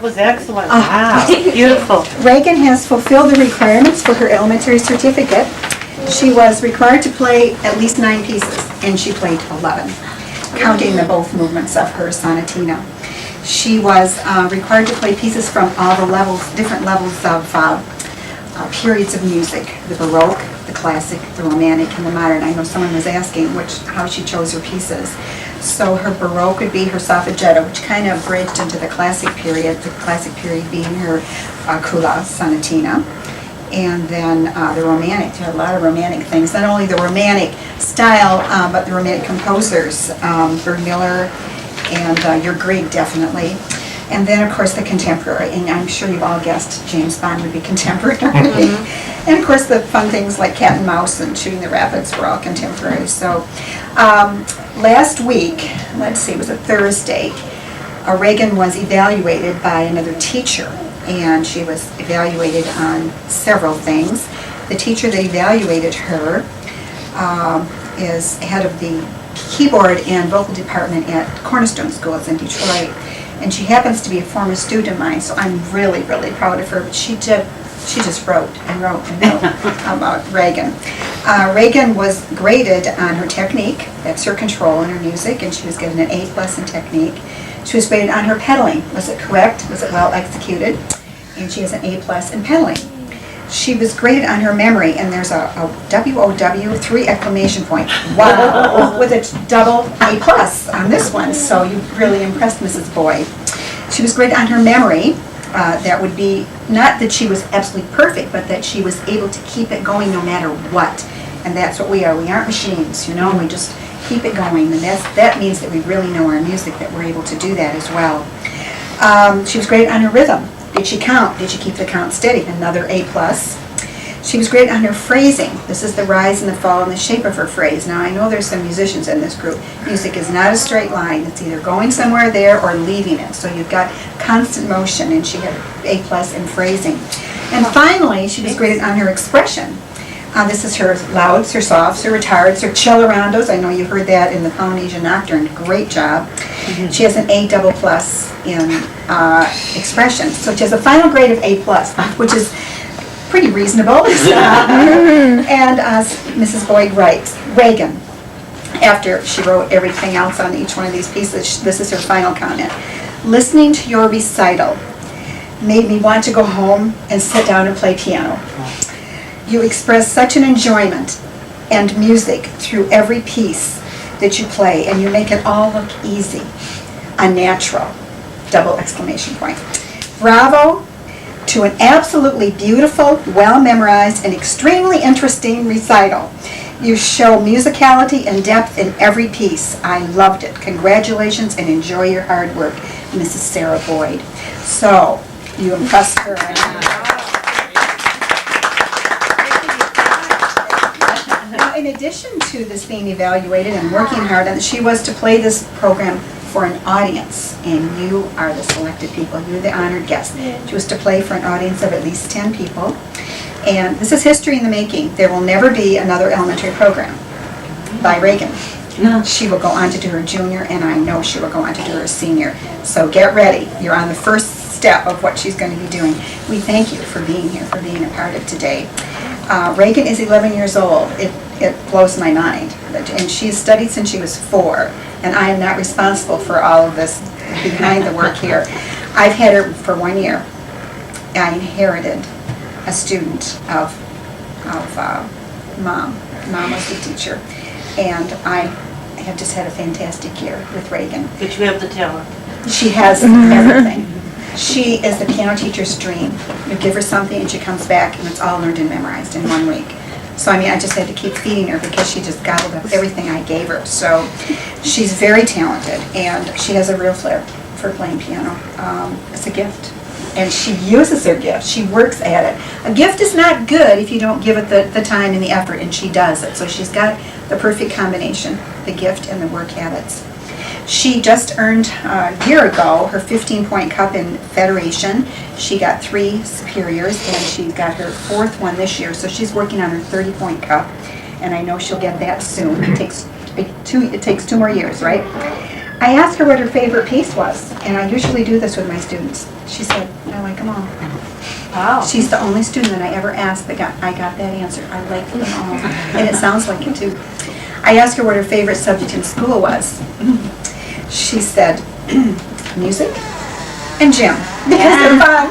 was excellent. Wow, beautiful. Regan has fulfilled the requirements for her elementary certificate. She was required to play at least 9 pieces, and she played 11, counting the both movements of her sonatina. She was required to play pieces from all the levels, different levels of periods of music, the Baroque, the classic, the romantic, and the modern. I know someone was asking how she chose her pieces. So her Baroque would be her Soffigetto, which kind of bridged into the classic period being her Kula sonatina. And then the romantic, there are a lot of romantic things, not only the romantic style, but the romantic composers, Bert Miller and your Grieg, definitely. And then, of course, the contemporary, and I'm sure you've all guessed James Bond would be contemporary. Mm-hmm. And, of course, the fun things like Cat and Mouse and Shooting the Rapids were all contemporary. So last week, let's see, it was a Thursday, Regan was evaluated by another teacher, and she was evaluated on several things. The teacher that evaluated her is head of the keyboard and vocal department at Cornerstone Schools in Detroit. And she happens to be a former student of mine, so I'm really, really proud of her. But she just wrote and wrote and wrote about Regan. Regan was graded on her technique, that's her control in her music, and she was given an A+ in technique. She was graded on her pedaling. Was it correct? Was it well executed? And she has an A+ in pedaling. She was graded on her memory, and there's a WOW, 3 exclamation point. Wow! With a double A+ on this one, so you really impressed Mrs. Boyd. She was graded on her memory. That would be, not that she was absolutely perfect, but that she was able to keep it going no matter what. And that's what we are. We aren't machines, you know, we just keep it going. And that means that we really know our music, that we're able to do that as well. She was graded on her rhythm. Did she count? Did she keep the count steady? Another A+. She was graded on her phrasing. This is the rise and the fall and the shape of her phrase. Now, I know there's some musicians in this group. Music is not a straight line. It's either going somewhere there or leaving it. So you've got constant motion, and she had A+ in phrasing. And finally, she was graded on her expression. This is her louds, her softs, her retards, her cellorandos. I know you heard that in the Polynesian Nocturne. Great job. Mm-hmm. She has an A++ in expression. So she has a final grade of A+, which is pretty reasonable. And Mrs. Boyd writes, Regan, after she wrote everything else on each one of these pieces, this is her final comment. Listening to your recital made me want to go home and sit down and play piano. You express such an enjoyment and music through every piece that you play, and you make it all look easy, unnatural, double exclamation point. Bravo to an absolutely beautiful, well-memorized, and extremely interesting recital. You show musicality and depth in every piece. I loved it. Congratulations and enjoy your hard work, Mrs. Sarah Boyd. So, you impressed her. Now, in addition to this being evaluated and working hard, and she was to play this program for an audience, and you are the selected people. You're the honored guest. She was to play for an audience of at least 10 people. And this is history in the making. There will never be another elementary program by Regan. No. She will go on to do her junior, and I know she will go on to do her senior. So get ready. You're on the first step of what she's going to be doing. We thank you for being here, for being a part of today. Regan is 11 years old. It blows my mind. And she's studied since she was 4. And I am not responsible for all of this behind the work here. I've had her for 1 year. I inherited a student of Mom. Mom was the teacher. And I have just had a fantastic year with Regan. But you have the talent. She has everything. She is the piano teacher's dream. You give her something and she comes back and it's all learned and memorized in 1 week. So I mean, I just had to keep feeding her because she just gobbled up everything I gave her. So she's very talented, and she has a real flair for playing piano. It's a gift. And she uses her gift. She works at it. A gift is not good if you don't give it the time and the effort, and she does it. So she's got the perfect combination, the gift and the work habits. She just earned, a year ago, her 15-point cup in Federation. She got 3 superiors, and she got her 4th one this year, so she's working on her 30-point cup, and I know she'll get that soon. It takes 2 more years, right? I asked her what her favorite piece was, and I usually do this with my students. She said, I like them all. Wow. She's the only student that I ever asked that I got that answer. I like them all. And it sounds like it too. I asked her what her favorite subject in school was. She said, music and gym, because they're fun.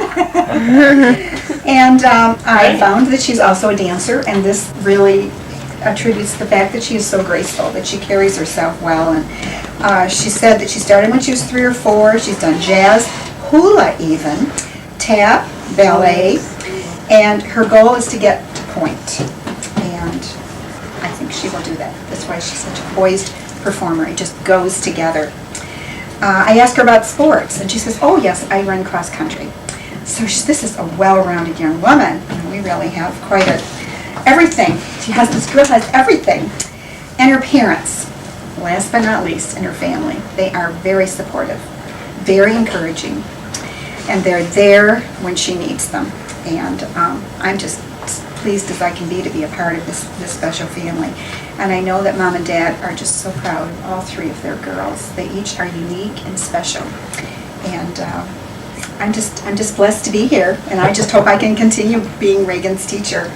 And I found that she's also a dancer, and this really attributes to the fact that she is so graceful, that she carries herself well. And she said that she started when she was 3 or 4. She's done jazz, hula even, tap, ballet, and her goal is to get to point. And I think she will do that. That's why she's such a poised performer. It just goes together. I asked her about sports, and she says, oh yes, I run cross country. So this is a well-rounded young woman. And we really have quite everything. This girl has everything. And her parents, last but not least, and her family, they are very supportive, very encouraging, and they're there when she needs them. And I'm just pleased as I can be to be a part of this special family. And I know that Mom and Dad are just so proud of all 3 of their girls. They each are unique and special. And I'm just blessed to be here, and I just hope I can continue being Regan's teacher.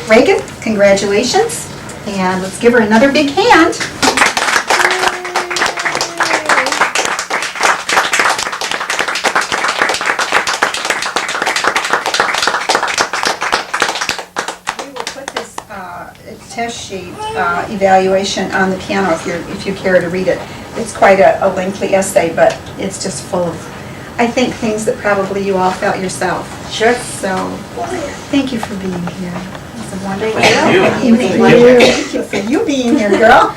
Regan, congratulations, and let's give her another big hand. We will put this test sheet evaluation on the piano if you care to read it. It's quite a lengthy essay, but it's just full of, I think, things that probably you all felt yourself. Sure. So, thank you for being here. It's a wonderful Thank you. evening. Thank you. Thank you for you being here, girl.